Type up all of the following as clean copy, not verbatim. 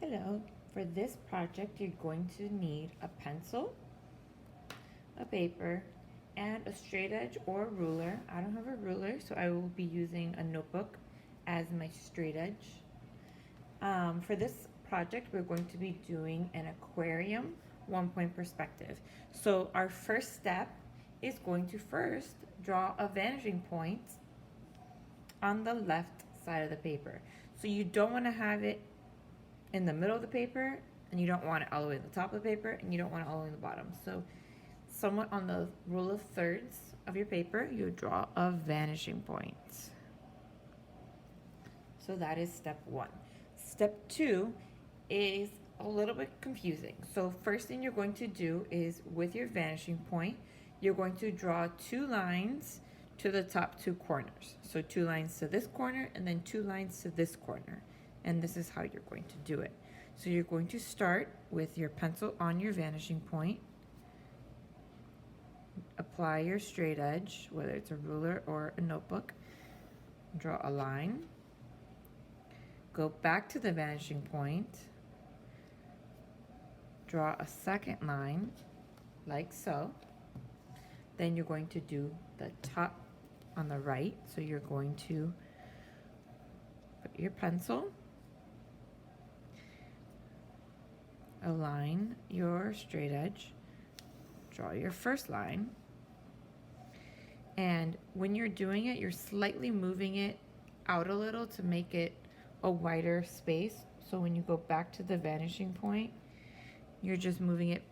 Hello, for this project you're going to need a pencil, a paper, and a straight edge or a ruler. I don't have a ruler, so I will be using a notebook as my straight edge. For this project we're going to be doing an aquarium 1-point perspective. So our first step is going to first draw a vanishing point on the left side of the paper. So you don't want to have it in the middle of the paper, and you don't want it all the way at the top of the paper, and you don't want it all the way at the bottom. So somewhat on the rule of thirds of your paper, you draw a vanishing point. So that is step one. Step two is a little bit confusing. So first thing you're going to do is with your vanishing point, you're going to draw 2 lines to the top 2 corners. So 2 lines to this corner and then 2 lines to this corner. And this is how you're going to do it. So you're going to start with your pencil on your vanishing point. Apply your straight edge, whether it's a ruler or a notebook. Draw a line. Go back to the vanishing point. Draw a second line, like so. Then you're going to do the top on the right. So you're going to put your pencil, align your straight edge, draw your first line, and when you're doing it, you're slightly moving it out a little to make it a wider space. So when you go back to the vanishing point, you're just moving it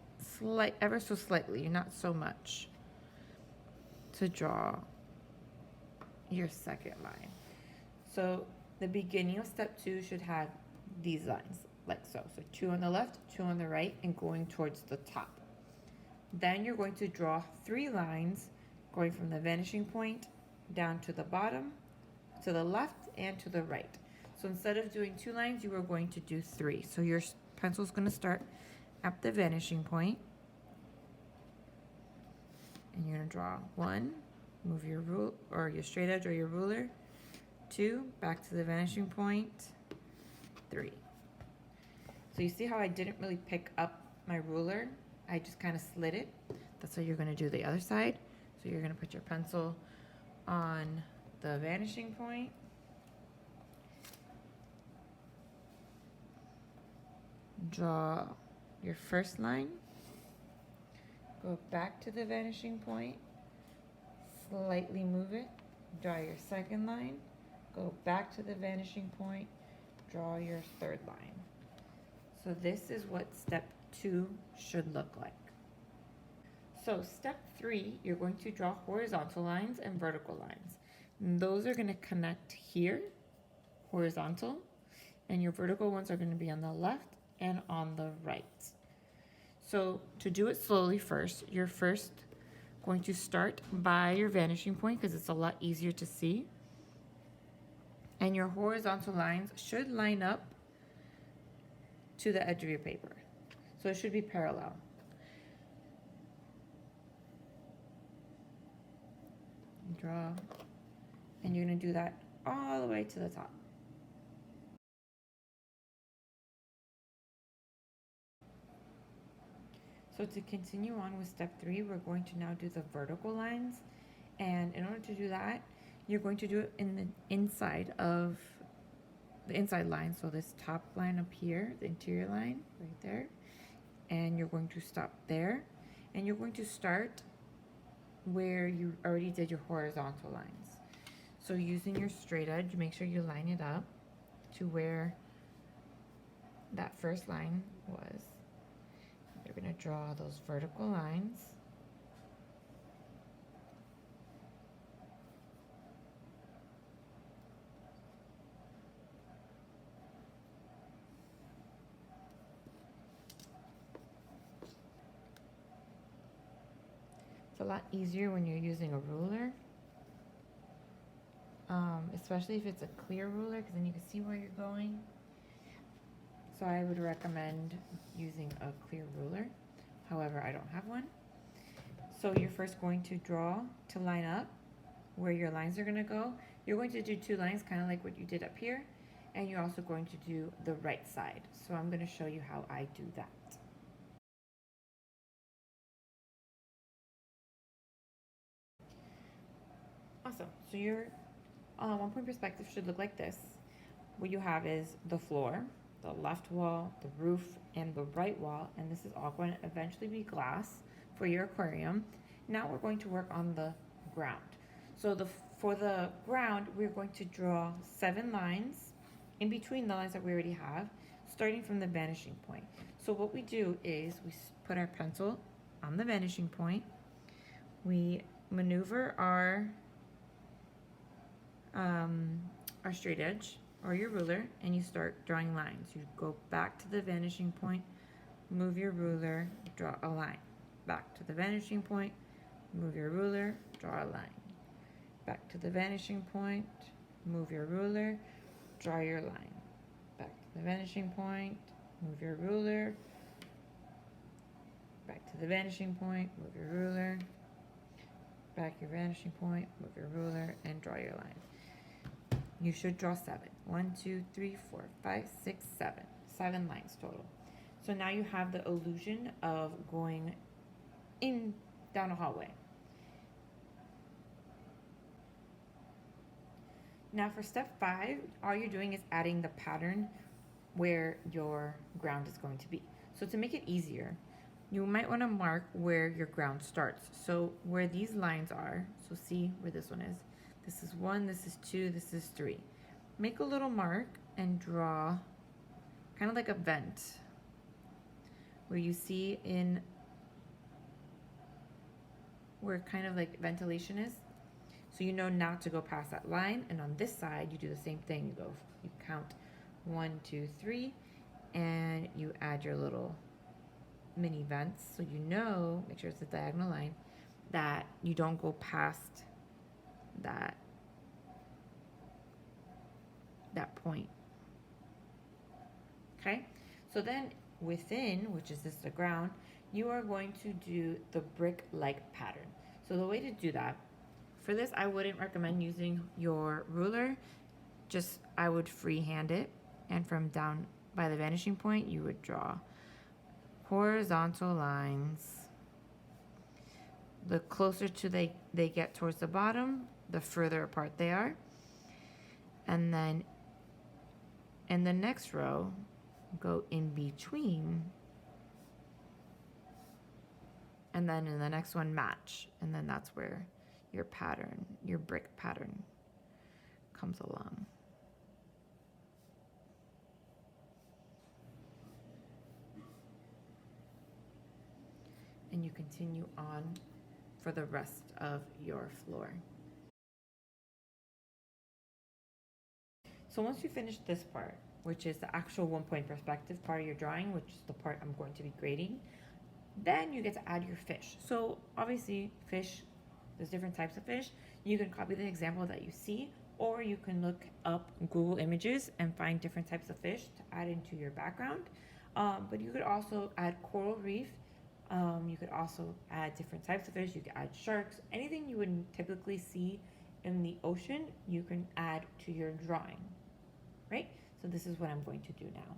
ever so slightly, you're not so much, to draw your second line. So the beginning of step 2 should have these lines, like so. So 2 on the left, 2 on the right, and going towards the top. Then you're going to draw 3 lines going from the vanishing point down to the bottom, to the left, and to the right. So instead of doing 2 lines, you are going to do 3. So your pencil is going to start at the vanishing point, and you're going to draw 1, move your rule or your straight edge or your ruler, 2, back to the vanishing point, 3. So you see how I didn't really pick up my ruler? I just kind of slid it. That's what you're going to do the other side. So you're going to put your pencil on the vanishing point. Draw your first line. Go back to the vanishing point. Slightly move it. Draw your second line. Go back to the vanishing point. Draw your third line. So this is what step 2 should look like. So step 3, you're going to draw horizontal lines and vertical lines. And those are going to connect here, horizontal, and your vertical ones are going to be on the left and on the right. So to do it slowly first, you're first going to start by your vanishing point because it's a lot easier to see. And your horizontal lines should line up to the edge of your paper. So it should be parallel. Draw, and you're going to do that all the way to the top. So to continue on with step 3, we're going to now do the vertical lines. And in order to do that, you're going to do it in the inside of the inside line. So this top line up here, the interior line right there. And you're going to stop there. And you're going to start where you already did your horizontal lines. So using your straight edge, make sure you line it up to where that first line was. You're going to draw those vertical lines. It's a lot easier when you're using a ruler, especially if it's a clear ruler, because then you can see where you're going. So I would recommend using a clear ruler. However, I don't have one. So you're first going to draw to line up where your lines are going to go. You're going to do 2 lines, kind of like what you did up here. and you're also going to do the right side. So I'm going to show you how I do that. Awesome. So your 1-point perspective should look like this. What you have is the floor, the left wall, the roof, and the right wall, and this is all going to eventually be glass for your aquarium. Now we're going to work on the ground. So for the ground, we're going to draw 7 lines in between the lines that we already have, starting from the vanishing point. So what we do is we put our pencil on the vanishing point, we maneuver our straight edge or your ruler, and you start drawing lines. You go back to the vanishing point, move your ruler, draw a line. Back to the vanishing point, move your ruler, draw a line. Back to the vanishing point, move your ruler, draw your line. Back to the vanishing point, move your ruler. Back to the vanishing point, move your ruler. Back your vanishing point, move your ruler, and draw your line. You should draw 7. 1, 2, 3, 4, 5, 6, 7. 7 lines total. So now you have the illusion of going down a hallway. Now for step 5, all you're doing is adding the pattern where your ground is going to be. So to make it easier, you might want to mark where your ground starts. So where these lines are, so see where this one is. This is 1, this is 2, this is 3. Make a little mark and draw kind of like a vent where you see in where kind of like ventilation is. So you know not to go past that line, and on this side you do the same thing. You count 1, 2, 3, and you add your little mini vents, so you know, make sure it's a diagonal line, that you don't go past that point. Okay, so then within, which is this the ground, you are going to do the brick-like pattern. So the way to do that, for this I wouldn't recommend using your ruler, just I would freehand it, and from down by the vanishing point you would draw horizontal lines. The closer to they get towards the bottom, the further apart they are. And then in the next row, go in between. And then in the next one, match. And then that's where your pattern, your brick pattern, comes along. And you continue on for the rest of your floor. So once you finish this part, which is the actual 1-point perspective part of your drawing, which is the part I'm going to be grading, then you get to add your fish. So obviously fish, there's different types of fish. You can copy the example that you see, or you can look up Google Images and find different types of fish to add into your background. But you could also add coral reef. You could also add different types of fish. You could add sharks. Anything you would typically see in the ocean, you can add to your drawing, right? So this is what I'm going to do now.